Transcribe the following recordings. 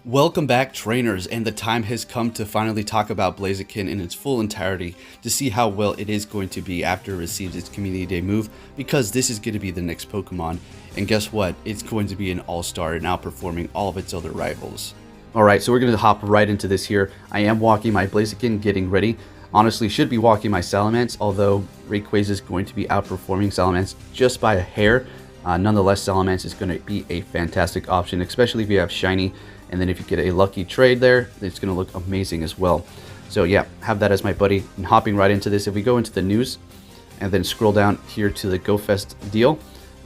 Welcome back, trainers, and the time has come to finally talk about Blaziken in its full entirety to see how well it is going to be after it receives its Community Day move, because this is going to be the next Pokemon, and guess what? It's going to be an all-star and outperforming all of its other rivals. Alright, so we're going to hop right into this here. I am walking my Blaziken, getting ready. Honestly, should be walking my Salamence, although Rayquaza is going to be outperforming Salamence just by a hair. Nonetheless, Salamence is going to be a fantastic option, especially if you have Shiny. And then if you get a lucky trade there, it's going to look amazing as well. So yeah, have that as my buddy. And hopping right into this, if we go into the news and then scroll down here to the GoFest deal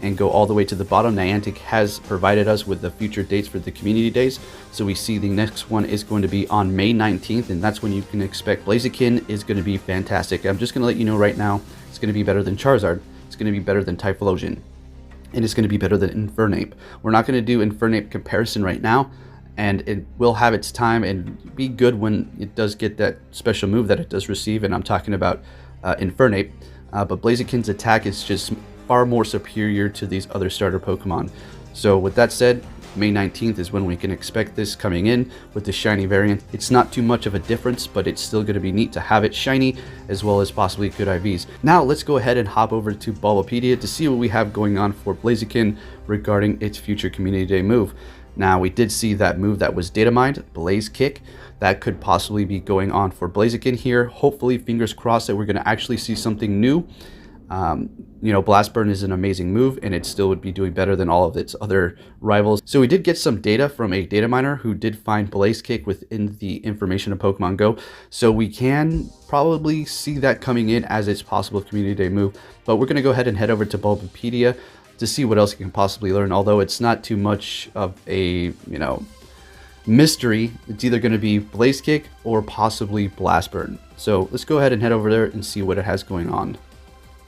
and go all the way to the bottom, Niantic has provided us with the future dates for the community days. So we see the next one is going to be on May 19th, and that's when you can expect Blaziken is going to be fantastic. I'm just going to let you know right now, it's going to be better than Charizard. It's going to be better than Typhlosion. And it's going to be better than Infernape. We're not going to do Infernape comparison right now, and it will have its time and be good when it does get that special move that it does receive, and I'm talking about Infernape. But Blaziken's attack is just far more superior to these other starter Pokemon. So with that said, May 19th is when we can expect this coming in with the shiny variant. It's not too much of a difference, but it's still going to be neat to have it shiny as well as possibly good IVs. Now let's go ahead and hop over to Bulbapedia to see what we have going on for Blaziken regarding its future Community Day move. Now, we did see that move that was data mined, Blaze Kick. That could possibly be going on for Blaziken here. Hopefully, fingers crossed that we're going to actually see something new. You know, Blast Burn is an amazing move, and it still would be doing better than all of its other rivals. So we did get some data from a data miner who did find Blaze Kick within the information of Pokemon Go. So we can probably see that coming in as its possible Community Day move. But we're going to go ahead and head over to Bulbapedia to see what else you can possibly learn, although it's not too much of a, mystery. It's either going to be Blaze Kick or possibly Blast Burn. So let's go ahead and head over there and see what it has going on.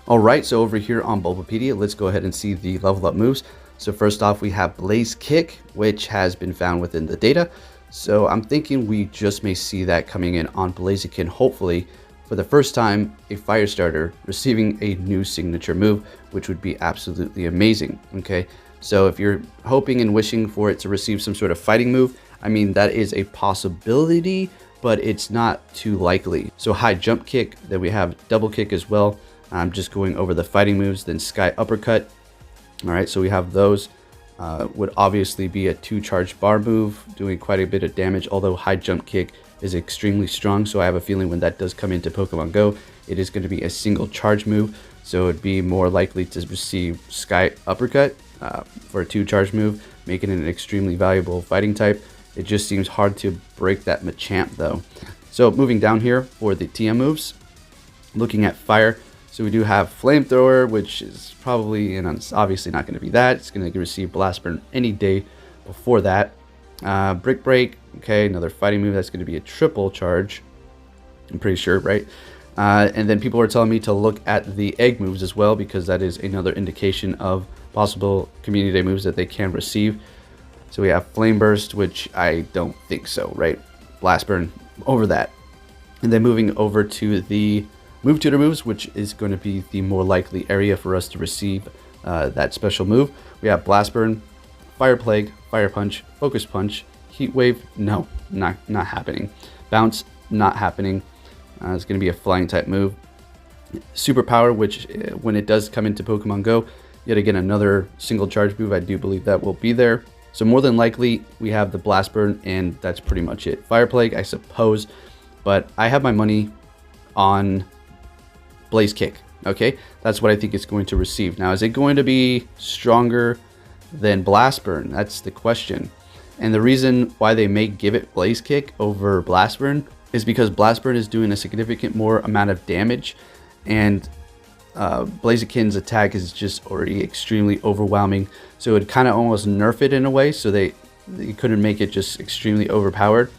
Alright, so over here on Bulbapedia, let's go ahead and see the level up moves. So first off, we have Blaze Kick, which has been found within the data. So I'm thinking we just may see that coming in on Blaziken, hopefully, for the first time, a fire starter receiving a new signature move, which would be absolutely amazing. Okay, so if you're hoping and wishing for it to receive some sort of fighting move, I mean, that is a possibility, but it's not too likely. So high jump kick, then we have double kick as well. I'm just going over the fighting moves, then sky uppercut. All right, so we have those. Would obviously be a 2 charge bar move, doing quite a bit of damage, although high jump kick is extremely strong, so I have a feeling when that does come into Pokemon Go, it is going to be a single charge move, so it'd be more likely to receive Sky Uppercut for a 2 charge move, making it an extremely valuable fighting type. It just seems hard to break that Machamp though. So moving down here for the TM moves, looking at fire, so we do have Flamethrower, which is probably, and it's obviously not going to be that. It's going to receive Blast Burn any day before that. Brick Break, okay, another fighting move that's going to be a triple charge, I'm pretty sure, right? And then people are telling me to look at the egg moves as well, because that is another indication of possible Community Day moves that they can receive. So we have Flame Burst, which I don't think so, right? Blast Burn over that. And then moving over to the Move Tutor moves, which is going to be the more likely area for us to receive that special move. We have Blast Burn, Fire Plague, Fire Punch, Focus Punch, Heat Wave, no, not happening. Bounce, not happening. It's going to be a flying type move. Superpower, which when it does come into Pokemon Go, yet again another single charge move, I do believe that will be there. So more than likely, we have the Blast Burn, and that's pretty much it. Fire Plague, I suppose, but I have my money on Blaze Kick, okay? That's what I think it's going to receive. Now, is it going to be stronger than Blast Burn? That's the question. And the reason why they may give it Blaze Kick over Blast Burn is because Blast Burn is doing a significant more amount of damage, and Blaziken's attack is just already extremely overwhelming. So it kind of almost nerf it in a way, so they couldn't make it just extremely overpowered.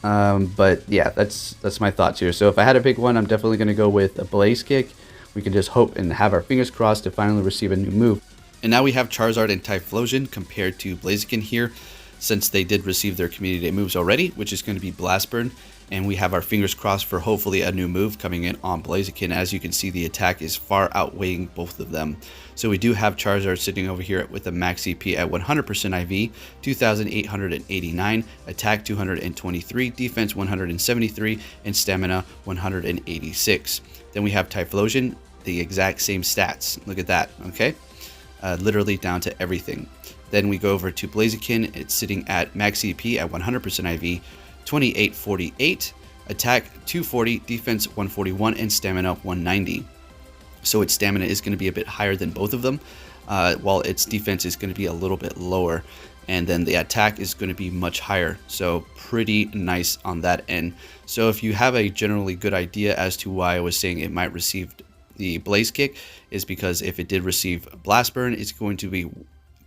But yeah, that's my thoughts here. So if I had to pick one, I'm definitely going to go with a Blaze Kick. We can just hope and have our fingers crossed to finally receive a new move. And now we have Charizard and Typhlosion compared to Blaziken here. since they did receive their Community Day moves already, which is going to be Blast Burn. And we have our fingers crossed for hopefully a new move coming in on Blaziken. As you can see, the attack is far outweighing both of them. So we do have Charizard sitting over here with a max CP at 100% IV, 2,889, attack 223, defense 173, and stamina 186. Then we have Typhlosion, the exact same stats. Look at that, okay? Literally down to everything. Then we go over to Blaziken. It's sitting at max CP at 100% IV, 2848, attack 240, defense 141, and stamina 190. So its stamina is going to be a bit higher than both of them, while its defense is going to be a little bit lower, and then the attack is going to be much higher. So pretty nice on that end. So if you have a generally good idea as to why I was saying it might receive the Blaze Kick, is because if it did receive Blast Burn, it's going to be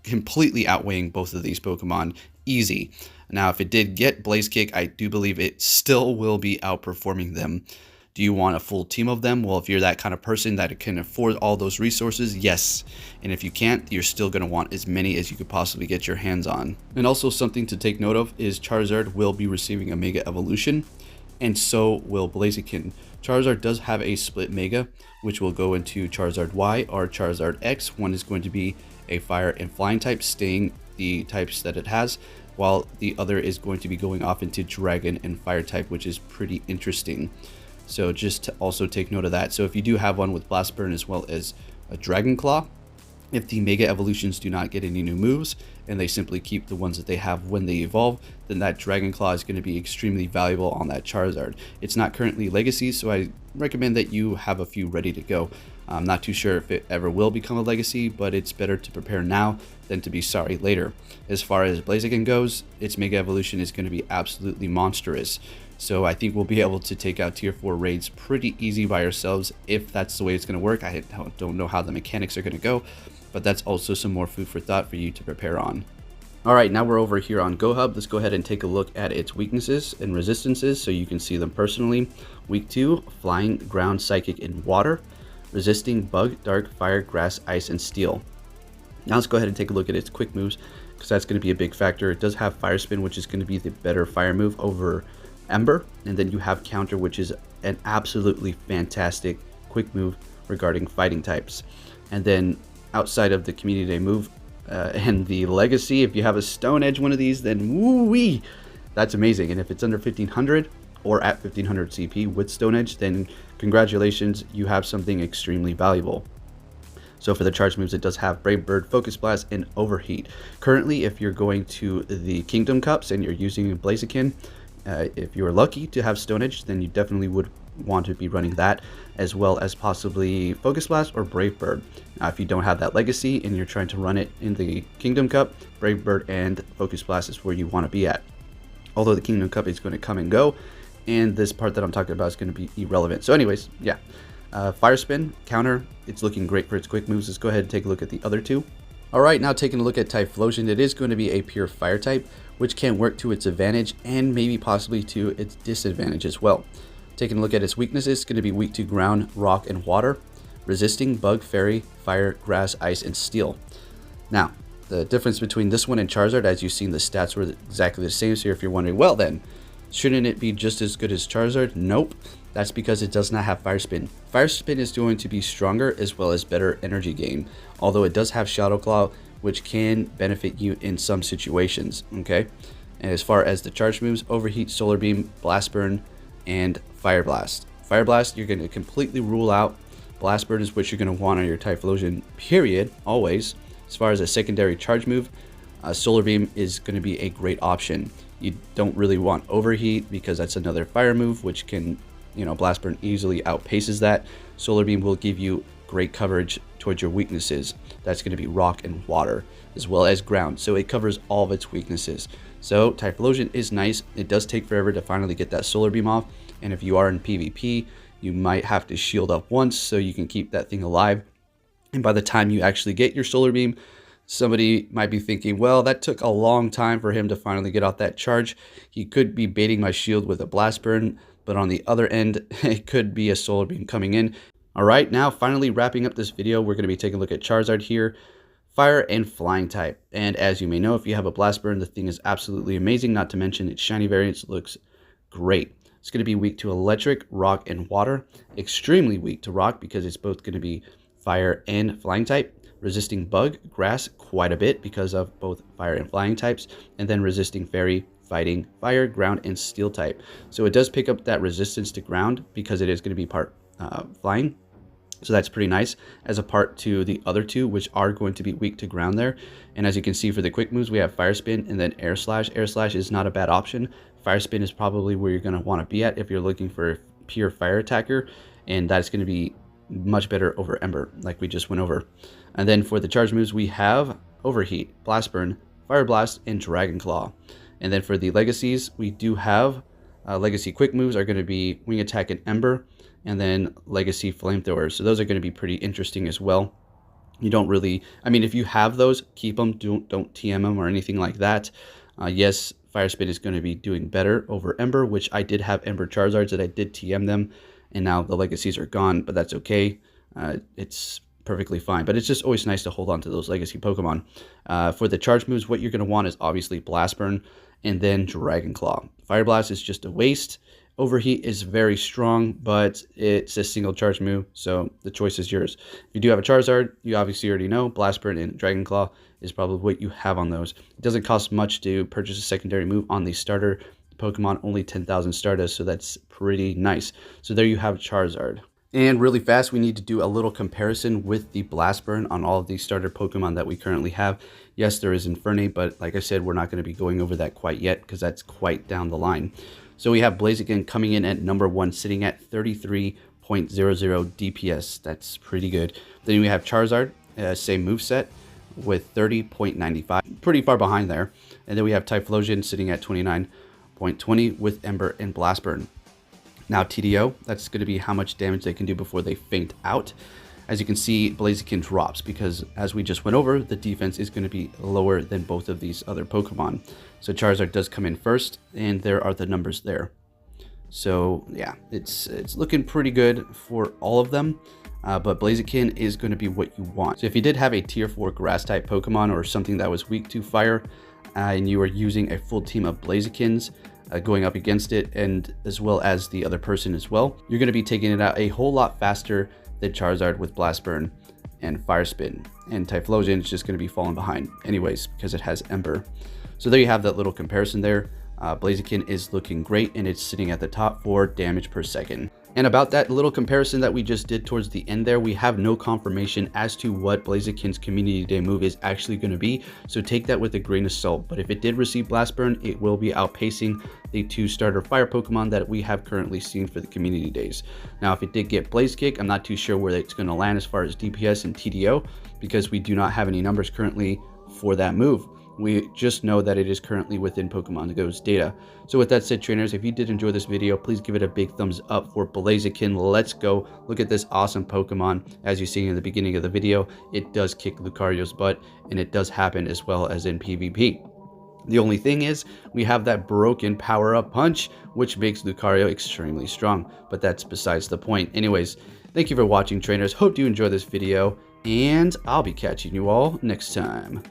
completely outweighing both of these Pokemon easy. Now, if it did get Blaze Kick, I do believe it still will be outperforming them. Do you want a full team of them? Well, if you're that kind of person that can afford all those resources, yes. And if you can't, you're still going to want as many as you could possibly get your hands on. And also something to take note of is Charizard will be receiving a Mega Evolution, and so will Blaziken. Charizard does have a split Mega, which will go into Charizard Y or Charizard X. One is going to be a Fire and Flying type, staying the types that it has, while the other is going to be going off into Dragon and Fire type, which is pretty interesting. So just to also take note of that. So if you do have one with Blast Burn as well as a Dragon Claw, if the Mega Evolutions do not get any new moves and they simply keep the ones that they have when they evolve, then that Dragon Claw is going to be extremely valuable on that Charizard. It's not currently Legacy, so I recommend that you have a few ready to go. I'm not too sure if it ever will become a Legacy, but it's better to prepare now than to be sorry later. As far as Blaziken goes, its Mega Evolution is going to be absolutely monstrous. So I think we'll be able to take out tier 4 raids pretty easy by ourselves if that's the way it's going to work. I don't know how the mechanics are going to go, but that's also some more food for thought for you to prepare on. Alright, now we're over here on GoHub. Let's go ahead and take a look at its weaknesses and resistances so you can see them personally. Weak 2, Flying, Ground, Psychic, and Water. Resisting Bug, Dark, Fire, Grass, Ice, and Steel. Now let's go ahead and take a look at its quick moves, because that's going to be a big factor. It does have Fire Spin, which is going to be the better fire move over Ember, and then you have Counter, which is an absolutely fantastic quick move regarding fighting types. And then outside of the Community Day move and the Legacy, if you have a Stone Edge one of these, then woo-wee, that's amazing. And if it's under 1500 or at 1500 CP with Stone Edge, then congratulations, you have something extremely valuable. So for the charge moves, it does have Brave Bird, Focus Blast, and Overheat. Currently, if you're going to the Kingdom Cups and you're using Blaziken, if you're lucky to have Stone Edge, then you definitely would want to be running that, as well as possibly Focus Blast or Brave Bird. Now, if you don't have that Legacy and you're trying to run it in the Kingdom Cup, Brave Bird and Focus Blast is where you want to be at. Although the Kingdom Cup is going to come and go, and this part that I'm talking about is going to be irrelevant. So anyways, yeah. Fire Spin, Counter, it's looking great for its quick moves. Let's go ahead and take a look at the other two. Alright, now taking a look at Typhlosion, it is going to be a pure Fire type, which can work to its advantage and maybe possibly to its disadvantage as well. Taking a look at its weaknesses, it's going to be weak to Ground, Rock, and Water. Resisting Bug, Fairy, Fire, Grass, Ice, and Steel. Now, the difference between this one and Charizard, as you've seen, the stats were exactly the same. So if you're wondering, well then, shouldn't it be just as good as Charizard? Nope. That's because it does not have Fire Spin. Fire Spin is going to be stronger as well as better energy gain, although it does have Shadow Claw, which can benefit you in some situations, okay? And as far as the charge moves, Overheat, Solar Beam, Blast Burn, and Fire Blast. Fire Blast, you're going to completely rule out. Blast Burn is what you're going to want on your Typhlosion, period, always. As far as a secondary charge move, Solar Beam is going to be a great option. You don't really want Overheat because that's another fire move, which can, Blast Burn easily outpaces that. Solar Beam will give you great coverage towards your weaknesses. That's going to be Rock and Water, as well as Ground. So it covers all of its weaknesses. So Typhlosion is nice. It does take forever to finally get that Solar Beam off. And if you are in PvP, you might have to shield up once so you can keep that thing alive. And by the time you actually get your Solar Beam, somebody might be thinking, well, that took a long time for him to finally get off that charge. He could be baiting my shield with a Blast Burn, but on the other end, it could be a Solar Beam coming in. All right, now finally wrapping up this video, we're going to be taking a look at Charizard here. fire and flying type. And as you may know, if you have a Blast Burn, the thing is absolutely amazing, not to mention its shiny variants looks great. It's going to be weak to electric, rock, and water. Extremely weak to rock because it's both going to be fire and flying type. Resisting bug, grass quite a bit because of both fire and flying types. And then resisting fairy, fighting, fire, ground, and steel type. So it does pick up that resistance to ground because it is going to be part flying. So that's pretty nice as a part to the other two, which are going to be weak to ground there. And as you can see for the quick moves, we have Fire Spin and then Air Slash. Air Slash is not a bad option. Fire Spin is probably where you're going to want to be at if you're looking for a pure fire attacker. And that's going to be much better over Ember, like we just went over. And then for the charge moves, we have Overheat, Blast Burn, Fire Blast, and Dragon Claw. And then for the legacies, we do have legacy quick moves are going to be Wing Attack and Ember, and then legacy flamethrowers. So those are going to be pretty interesting as well. You don't really, I mean, if you have those, keep them. Don't TM them or anything like that. Yes, Fire Spin is going to be doing better over Ember, which I did have Ember Charizards that I did TM them, and now the legacies are gone, but that's okay. It's perfectly fine, but it's just always nice to hold on to those legacy Pokemon. For the charge moves, what you're going to want is obviously Blast Burn and then Dragon Claw. Fire Blast is just a waste. Overheat is very strong, but it's a single charge move, so the choice is yours. If you do have a Charizard, you obviously already know Blast Burn and Dragon Claw is probably what you have on those. It doesn't cost much to purchase a secondary move on the starter Pokemon, only 10,000 Stardust, so that's pretty nice. So there you have Charizard. And really fast, we need to do a little comparison with the Blast Burn on all of these starter Pokemon that we currently have. Yes, there is Infernape, but like I said, we're not going to be going over that quite yet because that's quite down the line. So we have Blaziken coming in at number 1, sitting at 33.00 DPS. That's pretty good. Then we have Charizard, same moveset, with 30.95, pretty far behind there. And then we have Typhlosion sitting at 29.20 with Ember and Blast Burn. Now TDO, that's going to be how much damage they can do before they faint out. As you can see, Blaziken drops because, as we just went over, the defense is going to be lower than both of these other Pokemon. So Charizard does come in first, and there are the numbers there. So yeah, it's looking pretty good for all of them, but Blaziken is going to be what you want. So if you did have a tier 4 grass type Pokemon or something that was weak to fire, and you were using a full team of Blazikens, going up against it, and as well as the other person as well, you're going to be taking it out a whole lot faster than Charizard with Blast Burn and Fire Spin. And Typhlosion is just going to be falling behind anyways because it has Ember. So there you have that little comparison there. Blaziken is looking great, and it's sitting at the top for damage per second. And about that little comparison that we just did towards the end there, we have no confirmation as to what Blaziken's Community Day move is actually going to be, so take that with a grain of salt. But if it did receive Blast Burn, it will be outpacing the 2 starter fire Pokemon that we have currently seen for the Community Days. Now, if it did get Blaze Kick, I'm not too sure where it's going to land as far as DPS and TDO, because we do not have any numbers currently for that move. We just know that it is currently within Pokemon Go's data. So with that said, trainers, if you did enjoy this video, please give it a big thumbs up for Blaziken. Let's go. Look at this awesome Pokemon. As you see in the beginning of the video, it does kick Lucario's butt, and it does happen as well as in PvP. The only thing is, we have that broken power-up punch, which makes Lucario extremely strong, but that's besides the point. Anyways, thank you for watching, trainers. Hope you enjoy this video, and I'll be catching you all next time.